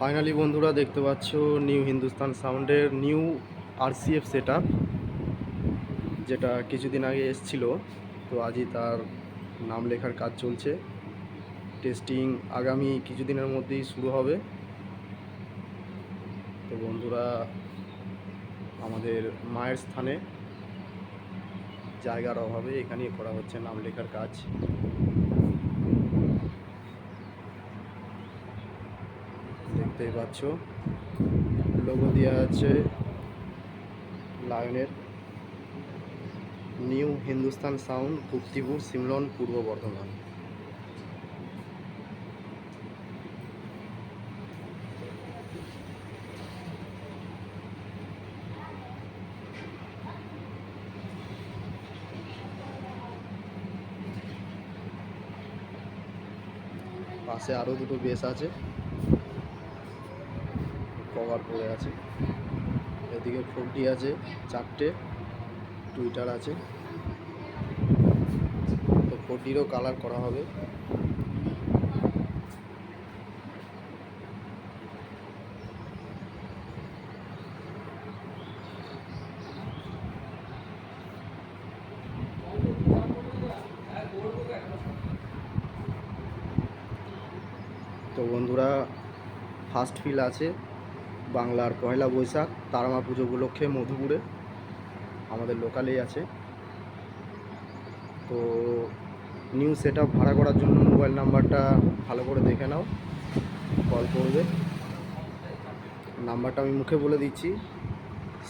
Finally বন্ধুরা দেখতে পাচ্ছ নিউ হিন্দুস্তান সাউন্ডের নিউ আরসিএফ সেটআপ, যেটা কিছুদিন আগে এসেছিল। তো আজই তার নাম লেখার কাজ চলছে। টেস্টিং আগামী কিছুদিনের মধ্যেই শুরু হবে। তো বন্ধুরা, আমাদের মায়ের স্থানে জায়গার অভাবে এখানেই করা হচ্ছে নাম লেখার কাজ। দেখতেই পাচ্ছ লোগো দেওয়া আছে লায়নের। নিউ হিন্দুস্তান সাউন্ড, কুর্তিপুর, সিমলন, পূর্ব বর্ধমান। পাশে আরও দুটো বেস আছে, কভার করে আছে। এদিকে 4D আছে, 4টে টুইটার আছে। তো 4Dরও কালার করা হবে। তো বন্ধুরা, ফার্স্ট ফিল আছে বাংলার পয়লা বৈশাখ তারামা পুজো উপলক্ষে মধুপুরে, আমাদের লোকালেই আছে। তো নিউ সেটআপ ভাড়া করার জন্য মোবাইল নাম্বারটা ভালো করে দেখে নাও, কল করবে। নাম্বারটা আমি মুখে বলে দিচ্ছি,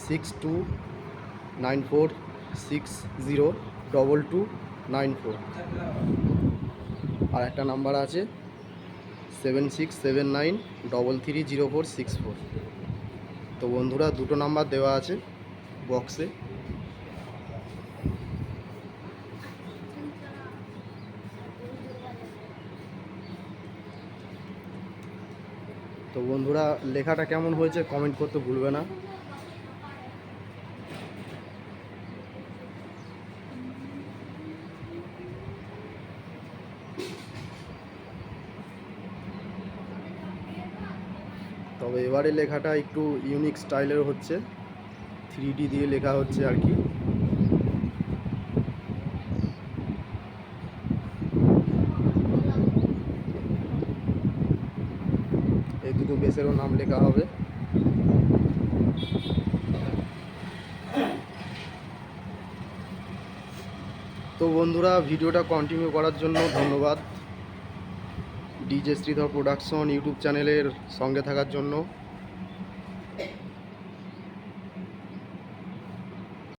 6294602294। আর একটা নাম্বার আছে 7679330464। তো বন্ধুরা, দুটো নাম্বার দেওয়া আছে বক্সে। তো বন্ধুরা, লেখাটা কেমন হয়েছে কমেন্ট করতে ভুলবে না। তবে এবারে লেখাটা একটু ইউনিক স্টাইলের হচ্ছে, 3D দিয়ে লেখা হচ্ছে আর কি। এই দুটো বেসেরও নাম লেখা হবে। তো বন্ধুরা, ভিডিওটা কন্টিনিউ করার জন্য ধন্যবাদ। ডিজে শ্রীধর প্রোডাকশন ইউটিউব চ্যানেলের সঙ্গে থাকার জন্য।